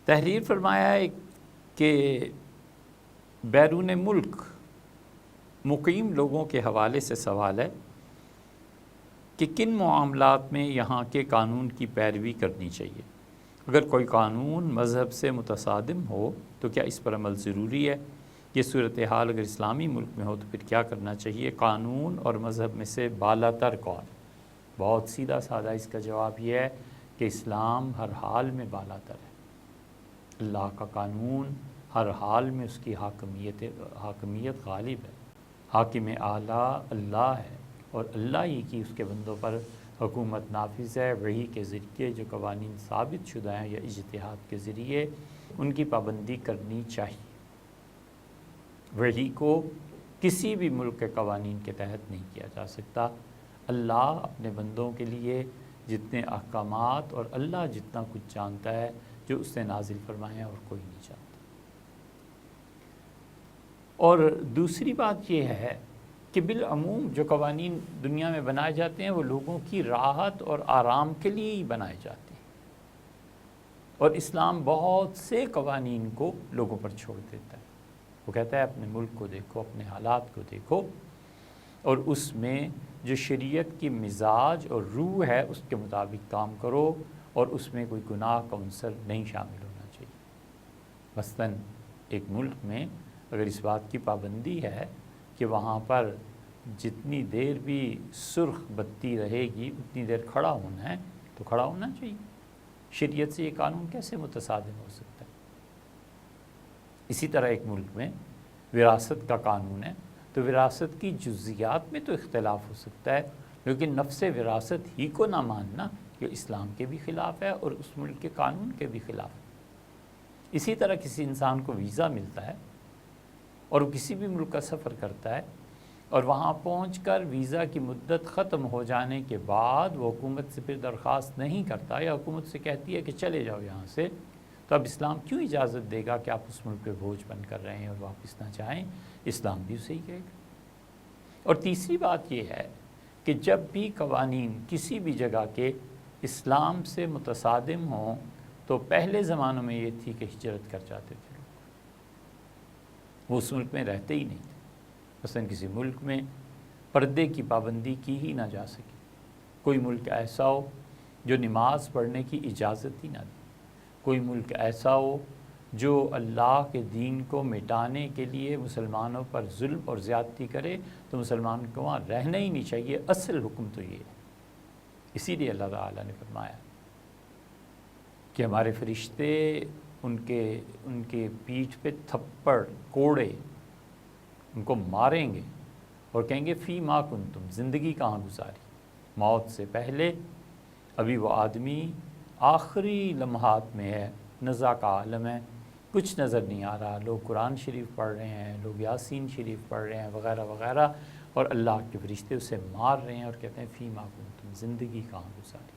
تحریر فرمایا ہے کہ بیرون ملک مقیم لوگوں کے حوالے سے سوال ہے کہ کن معاملات میں یہاں کے قانون کی پیروی کرنی چاہیے۔ اگر کوئی قانون مذہب سے متصادم ہو تو کیا اس پر عمل ضروری ہے؟ یہ صورتحال اگر اسلامی ملک میں ہو تو پھر کیا کرنا چاہیے؟ قانون اور مذہب میں سے بالا تر کون؟ بہت سیدھا سادہ اس کا جواب یہ ہے کہ اسلام ہر حال میں بالا تر ہے۔ اللہ کا قانون ہر حال میں اس کی حاکمیت غالب ہے۔ حاکم اعلیٰ اللہ ہے اور اللہ ہی کی اس کے بندوں پر حکومت نافذ ہے۔ وحی کے ذریعے جو قوانین ثابت شدہ ہیں یا اجتہاد کے ذریعے ان کی پابندی کرنی چاہیے۔ وحی کو کسی بھی ملک کے قوانین کے تحت نہیں کیا جا سکتا۔ اللہ اپنے بندوں کے لیے جتنے احکامات اور اللہ جتنا کچھ جانتا ہے جو اس نے نازل فرمائے ہیں اور کوئی نہیں جانتا۔ اور دوسری بات یہ ہے کہ بالعموم جو قوانین دنیا میں بنائے جاتے ہیں وہ لوگوں کی راحت اور آرام کے لیے ہی بنائے جاتے ہیں، اور اسلام بہت سے قوانین کو لوگوں پر چھوڑ دیتا ہے۔ وہ کہتا ہے اپنے ملک کو دیکھو، اپنے حالات کو دیکھو، اور اس میں جو شریعت کی مزاج اور روح ہے اس کے مطابق کام کرو، اور اس میں کوئی گناہ کا عنصر نہیں شامل ہونا چاہیے۔ مثلاً ایک ملک میں اگر اس بات کی پابندی ہے کہ وہاں پر جتنی دیر بھی سرخ بتی رہے گی اتنی دیر کھڑا ہونا ہے تو کھڑا ہونا چاہیے۔ شریعت سے یہ قانون کیسے متصادم ہو سکتا ہے؟ اسی طرح ایک ملک میں وراثت کا قانون ہے تو وراثت کی جزیات میں تو اختلاف ہو سکتا ہے، لیکن نفس وراثت ہی کو نہ ماننا یہ اسلام کے بھی خلاف ہے اور اس ملک کے قانون کے بھی خلاف ہے۔ اسی طرح کسی انسان کو ویزا ملتا ہے اور وہ کسی بھی ملک کا سفر کرتا ہے، اور وہاں پہنچ کر ویزا کی مدت ختم ہو جانے کے بعد وہ حکومت سے پھر درخواست نہیں کرتا یا حکومت سے کہتی ہے کہ چلے جاؤ یہاں سے، تو اب اسلام کیوں اجازت دے گا کہ آپ اس ملک پہ بوجھ بن کر رہے ہیں اور واپس نہ جائیں؟ اسلام بھی اسے ہی کہے گا۔ اور تیسری بات یہ ہے کہ جب بھی قوانین کسی بھی جگہ کے اسلام سے متصادم ہوں تو پہلے زمانوں میں یہ تھی کہ ہجرت کر جاتے تھے لوگ، وہ اس ملک میں رہتے ہی نہیں تھے۔ مثلا کسی ملک میں پردے کی پابندی کی ہی نہ جا سکے، کوئی ملک ایسا ہو جو نماز پڑھنے کی اجازت ہی نہ دے، کوئی ملک ایسا ہو جو اللہ کے دین کو مٹانے کے لیے مسلمانوں پر ظلم اور زیادتی کرے تو مسلمان کو وہاں رہنا ہی نہیں چاہیے۔ اصل حکم تو یہ ہے۔ اسی لیے اللہ تعالیٰ نے فرمایا کہ ہمارے فرشتے ان کے پیٹھ پہ تھپڑ کوڑے ان کو ماریں گے اور کہیں گے فی ما کنتم، زندگی کہاں گزاری؟ موت سے پہلے ابھی وہ آدمی آخری لمحات میں ہے، نزع کا عالم ہے، کچھ نظر نہیں آ رہا، لوگ قرآن شریف پڑھ رہے ہیں، لوگ یاسین شریف پڑھ رہے ہیں وغیرہ وغیرہ، اور اللہ کے فرشتے اسے مار رہے ہیں اور کہتے ہیں فی ما کنتم، زندگی کہاں گزاری؟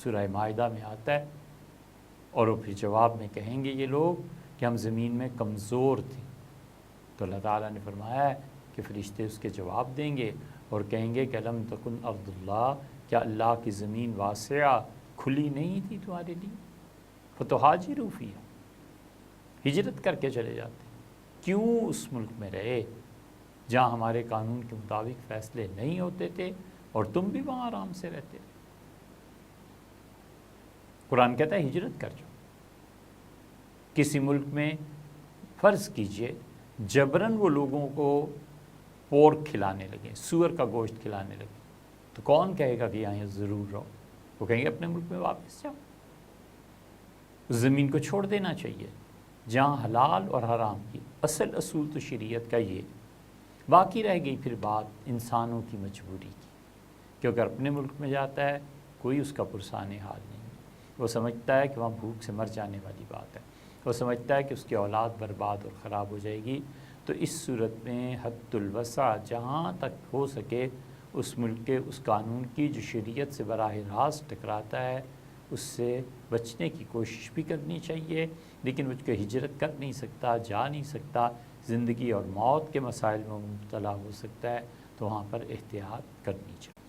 سورہ مائدہ میں آتا ہے، اور وہ پھر جواب میں کہیں گے یہ لوگ کہ ہم زمین میں کمزور تھے، تو اللہ تعالیٰ نے فرمایا ہے کہ فرشتے اس کے جواب دیں گے اور کہیں گے کہ الم تکن ارض اللہ، کیا اللہ کی زمین واسعہ کھلی نہیں تھی تمہارے لیے؟ فتہاجروا فیہا، ہجرت کر کے چلے جاتے، کیوں اس ملک میں رہے جہاں ہمارے قانون کے مطابق فیصلے نہیں ہوتے تھے اور تم بھی وہاں آرام سے رہتے؟ قرآن کہتا ہے ہجرت کر جاؤ۔ کسی ملک میں فرض کیجئے جبراً وہ لوگوں کو پورک کھلانے لگے، سور کا گوشت کھلانے لگے، تو کون کہے گا کہ یہاں ضرور رہو؟ وہ کہیں گے اپنے ملک میں واپس جاؤ، زمین کو چھوڑ دینا چاہیے جہاں حلال اور حرام کی اصل اصول تو شریعت کا یہ۔ باقی رہ گئی پھر بات انسانوں کی مجبوری کی، کہ اگر اپنے ملک میں جاتا ہے کوئی اس کا پرسان حال نہیں، وہ سمجھتا ہے کہ وہاں بھوک سے مر جانے والی بات ہے، وہ سمجھتا ہے کہ اس کی اولاد برباد اور خراب ہو جائے گی، تو اس صورت میں حد الوسع جہاں تک ہو سکے اس ملک کے اس قانون کی جو شریعت سے براہ راست ٹکراتا ہے اس سے بچنے کی کوشش بھی کرنی چاہیے، لیکن مجھ کو ہجرت کر نہیں سکتا، جا نہیں سکتا، زندگی اور موت کے مسائل میں مبتلا ہو سکتا ہے، تو وہاں پر احتیاط کرنی چاہیے۔